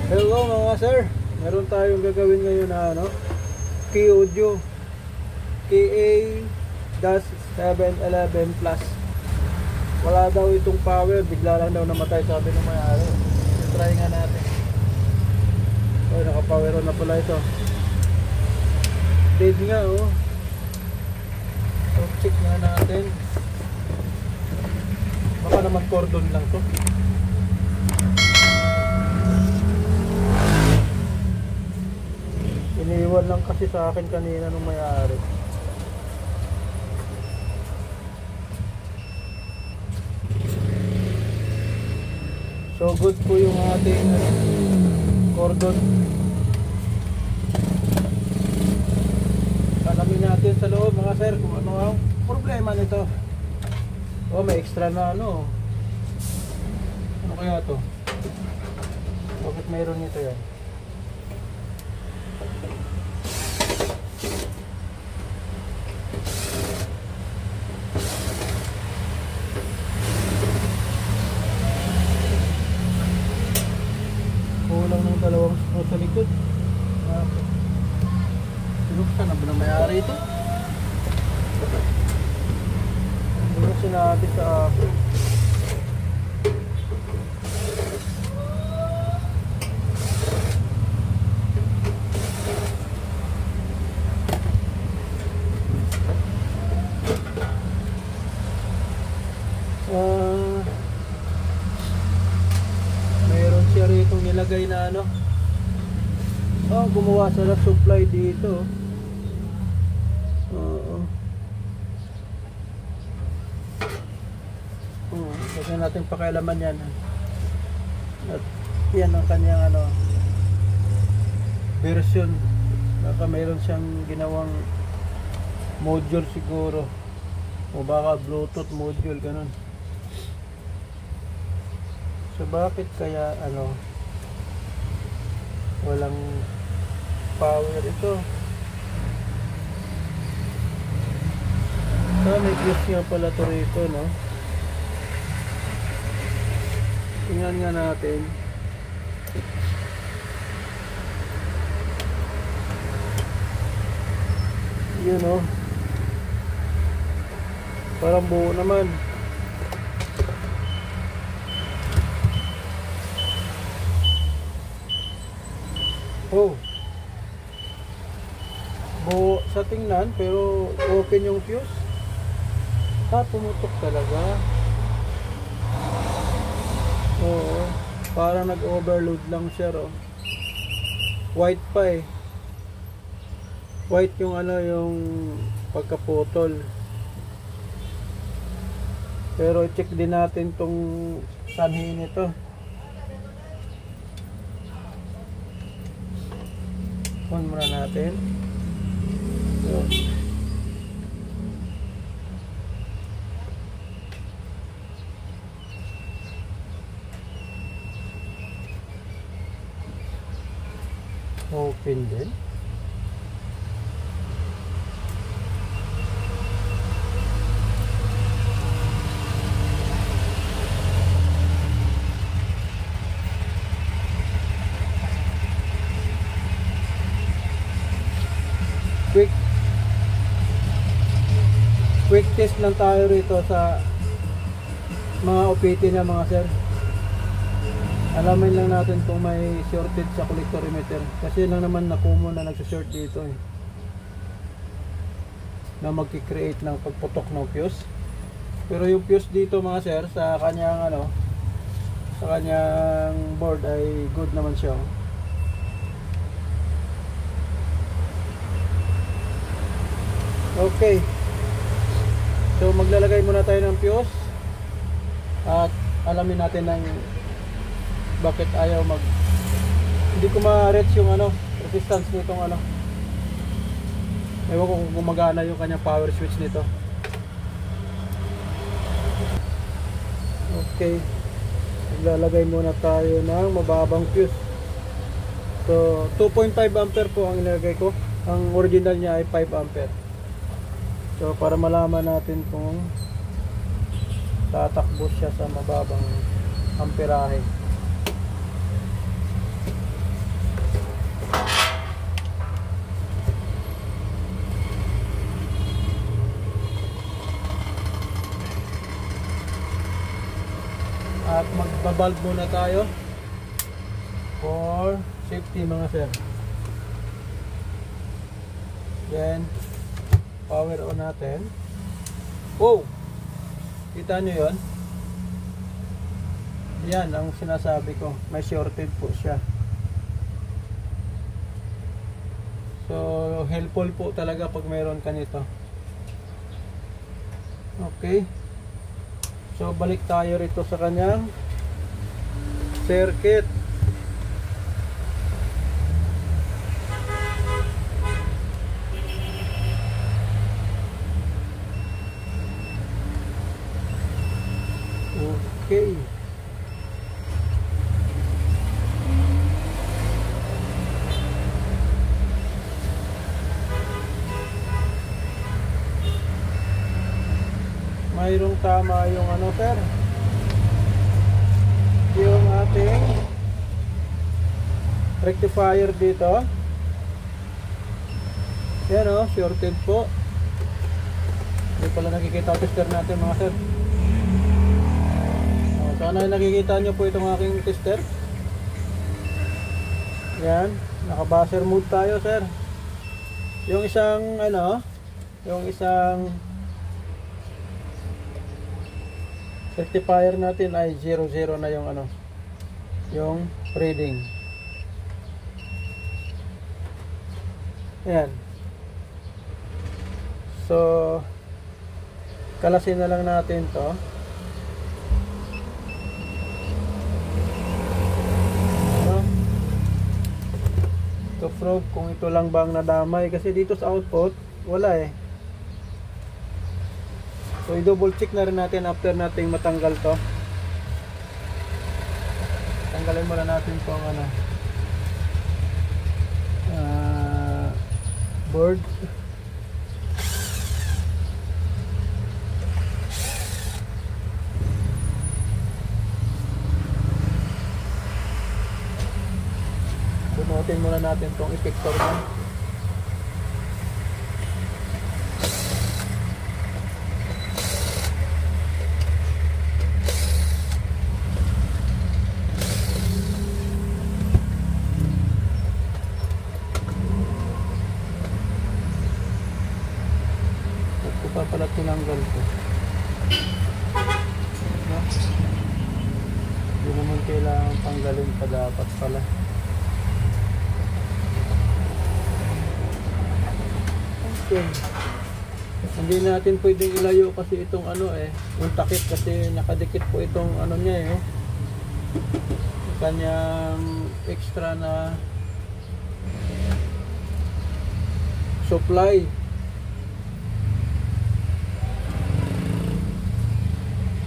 Hello mga sir, meron tayong gagawin ngayon na Key-Audio KA-711 Plus. Wala daw itong power, bigla lang daw namatay, sabi ng may-ari. Try nga natin. Oh, naka-power on na pala ito. Dead nga oh. So check nga natin. Baka naman cordon lang to. Iniwan lang kasi sa akin kanina nung may-ari. So good po yung ating cordon. Alamin natin sa loob mga sir kung ano ang problema nito. Oh, may extra na ano kaya to? Bakit mayroon nito yan? Kulang ng dalawang screw sa likod. Sinuksan na ba na may-ari ito? Hindi na sinabi sa akin. Meron siya rito nilagay na gumawa sa supply dito. Kasi natin pakialaman yan. At yan ang kanyang version. Baka mayroon siyang ginawang module siguro, o baka Bluetooth module, ganun. So bakit kaya walang power ito? So may fuse nga pala to rito, no? Tingnan nga natin. Yun oh. Parang buo naman. Oh. Buo sa tingnan pero open yung fuse. Pumutok talaga. Oo. Parang nag-overload lang siya oh. White pa eh. White yung yung pagkaputol. Pero i-check din natin tong sanhi nito. On muna natin. So, open din. Quick test lang tayo rito sa mga OPT na mga sir. Alamin lang natin kung may shorted sa collector emitter. Kasi lang naman na common na nagsa-short dito eh, na magki-create ng pagputok ng fuse. Pero yung fuse dito mga sir sa kanyang sa kanyang board ay good naman siya. Okay. So maglalagay muna tayo ng fuse at alamin natin ng bakit ayaw hindi ko ma-reach yung resistance nitong ewan ko kung gumagana yung kanyang power switch nito. Okay, maglalagay muna tayo ng mababang fuse. So 2.5 ampere po ang inilagay ko. Ang original niya ay 5 ampere. So para malaman natin kung tatakbo siya sa mababang amperahe. valve muna tayo for safety mga sir. Then power on natin. Oh, kita nyo yun? Yan ang sinasabi ko, may shorted po siya. So helpful po talaga pag mayroon ka nito. Okay, so balik tayo rito sa kanyang circuit. Okay, mayroong tama yung ano sir, yung ating rectifier dito. Yan o, shorted po. Hindi pala nakikita tester natin mga sir. Sana nakikita nyo po itong aking tester. Yan, naka buzzer mode tayo sir. Yung isang ano, yung isang rectifier natin ay 00 na yung ano, yung reading. Ayan. So kalasin na lang natin to. Ano? To prove kung ito lang bang nadamay, kasi dito sa output wala eh. So i-double check na rin natin after nating matanggal to. Tanggalin muna natin tong ano, board. Bunutin muna natin tong effector na. Pala tinanggal ko. Hindi naman kailangan tanggalin pa, dapat pala. Okay. Hindi natin pwedeng ilayo kasi itong ano eh, yung takip, kasi nakadikit po itong ano niya eh. Kanyang extra na supply.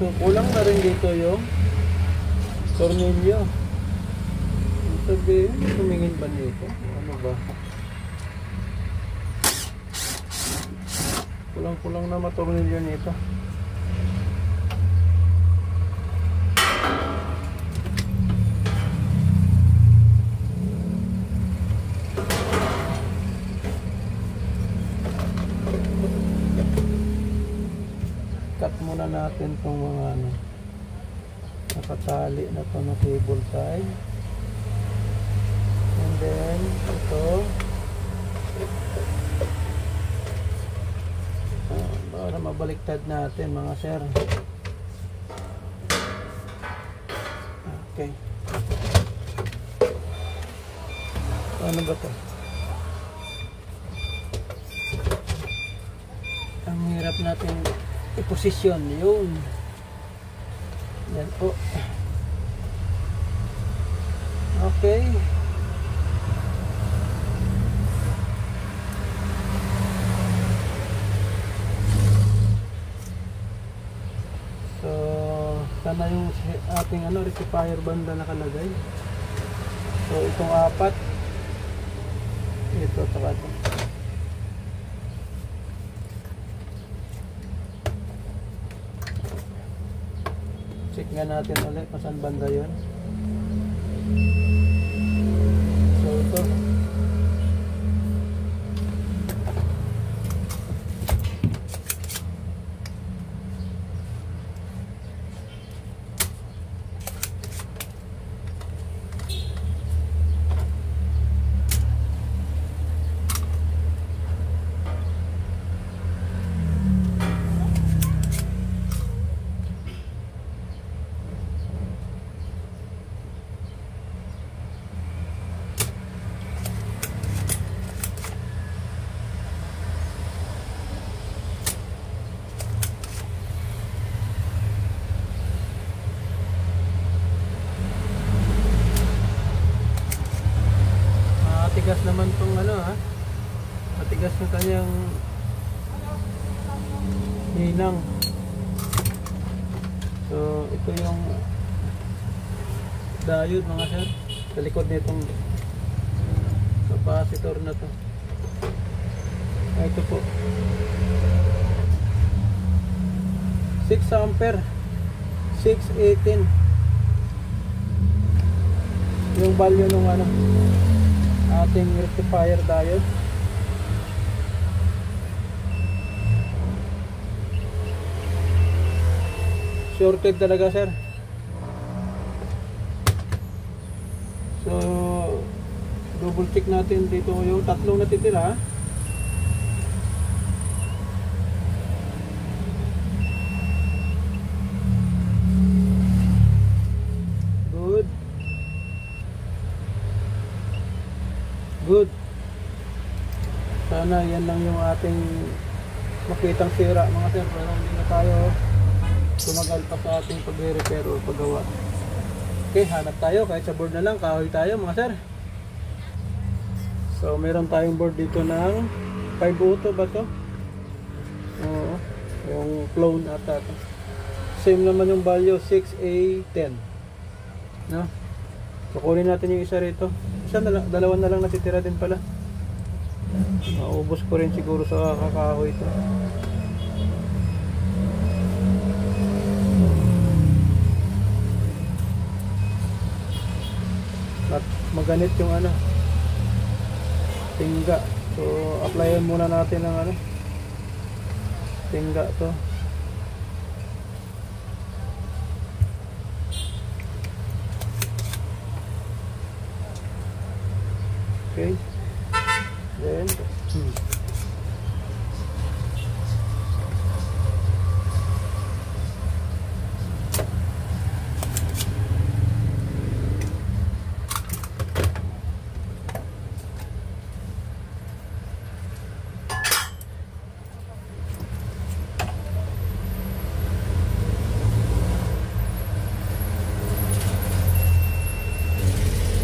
So kulang na rin dito yung tornilyo. Sabihin, tumingin ba dito? Ano ba? Kulang-kulang na matornilyo nito. Cut muna natin itong mga ano, nakatali na ito na cable tie. And then ito para mabaliktad natin mga sir. Okay, ano ba ito? Ang hirap natin i-posisyon yun. Yan po. Okay. So sana yung ating ano, rectifier banda nakalagay. So itong apat, ito tsaka ito. Check nga natin ulit kung saan banda yun. So ito. matigas naman tong ano ha. Matigas ng kanyang hinang. So ito yung diode mga sir sa likod nitong capacitor na to. Ito po 6 ampere 618 yung value ng ano ating rectifier diode. Shorted talaga sir. So double check natin dito yung tatlong natitira. Good. Sana yan lang yung ating makitang sira mga sir, pero hindi na tayo tumagal pa sa ating pag-repair o paggawa. Okay, hanap tayo kahit sa board na lang, kahoy tayo mga sir. So meron tayong board dito ng 5 auto ba to? Oo, yung clone ata to. Same naman yung value 6A10 no? So kunin natin yung isa rito. Isa na lang, dalawa na lang natitira din pala. Maubos ko rin siguro sa kakahoy ito. At maganit yung ano tingga. So applyan muna natin ng ano tingga to. Okay. Then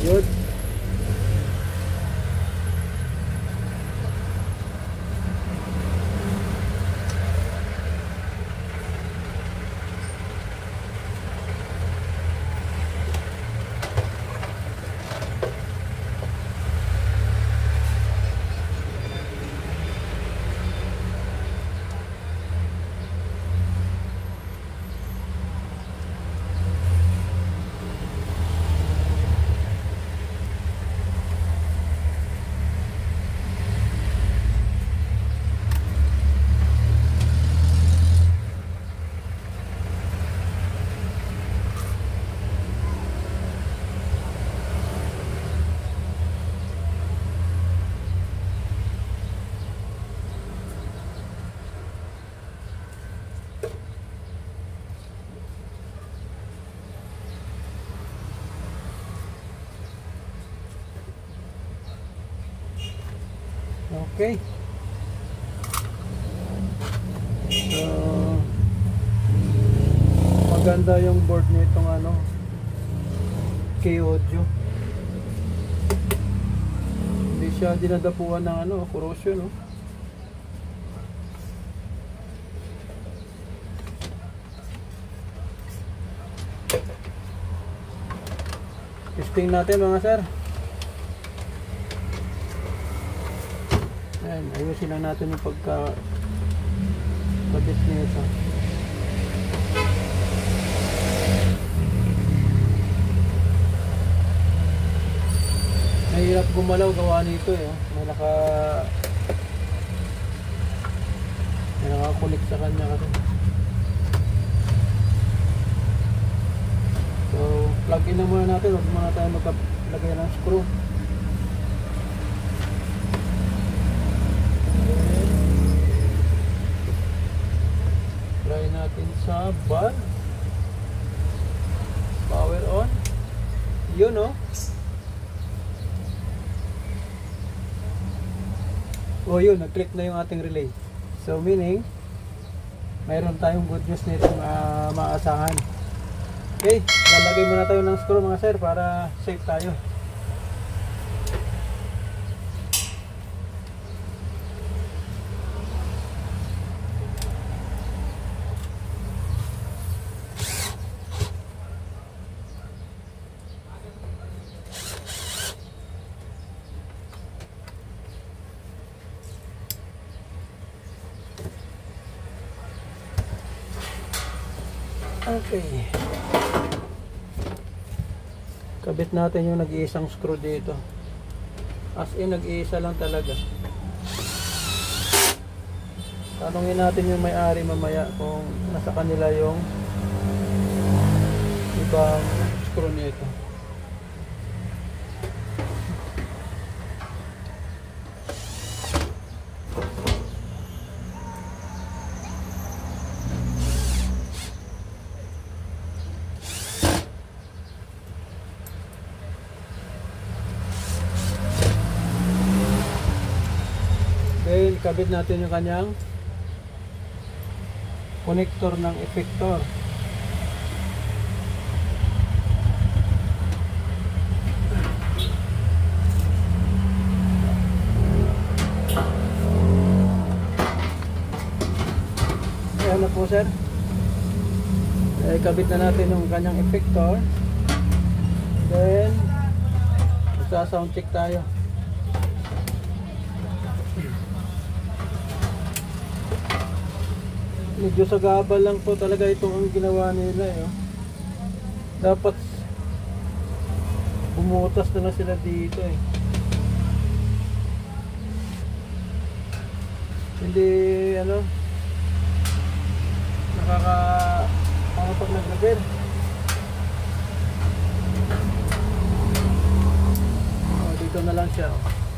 good. Okay. So maganda yung board nitong ano K-Audio. Hindi siya dinadapuan ng ano corrosion, no? Testing natin mga sir. Ayan, ayusin lang natin yung pagka-kabit nito. Mahirap gumalaw gawa nito eh. May nakakulik sa kanya kasi. So, plug in na muna natin. Huwag muna tayo maglagay ng screw. Try natin sa bulb. Power on. Yun, no? O yun, nag-click na yung ating relay. So meaning, mayroon tayong good news nitong maasahan. Okay, lalagay muna tayo ng screw mga sir para safe tayo. Okay. Kabit natin yung nag-iisang screw dito. As in, nag-iisa lang talaga. Tanungin natin yung may-ari mamaya kung nasa kanila yung ibang screw nito. Then, kabit natin yung kanyang connector ng effector. Ayan na po, sir. Kabit na natin yung kanyang effector. Then, sound check tayo. Medyo sagabal lang po talaga itong ang ginawa nila eh. Dapat bumutas na lang sila dito eh. Hindi ano, ano pag nag-repair. Dito na lang siya,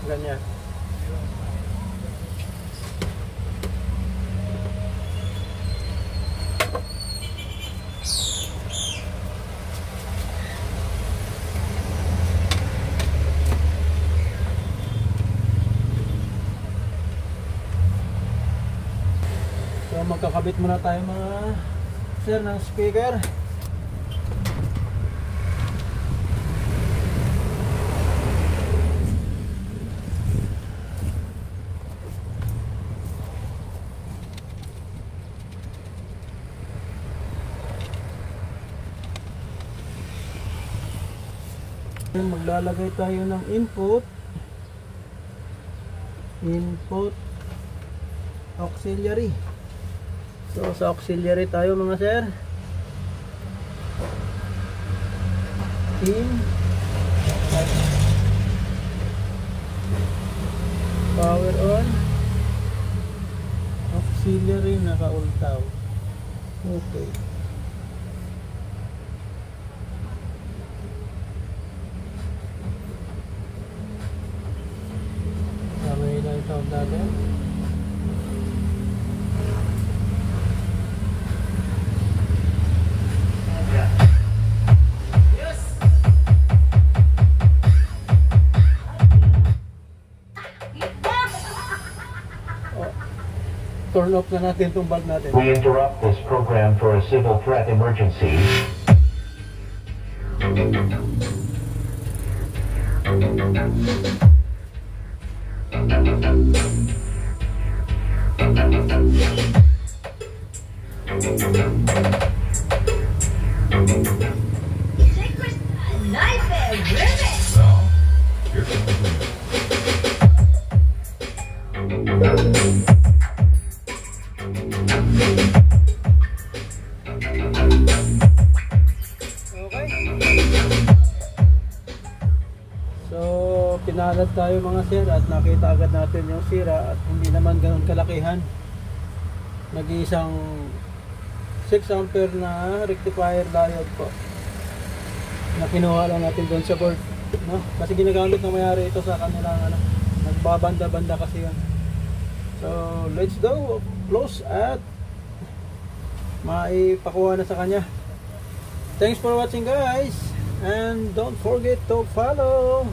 ganyan. So magkakabit muna tayo mga sir ng speaker. Maglalagay tayo ng input auxiliary. So sa auxiliary tayo mga sir. In power on, auxiliary naka-ultaw. Okay. Kamay lang ito natin. Turn off na natin itong bulb natin. We interrupt this program for a civil threat emergency. Pinalad tayo mga sir at nakita agad natin yung sira at hindi naman ganoon kalakihan. Nag-iisang 6 ampere na rectifier diode po na kinuha lang natin doon sa board, no? Kasi ginagamit na mayari ito sa kanilang nagbabanda-banda kasi yun. So let's go close at maipakuha na sa kanya. Thanks for watching guys, and don't forget to follow.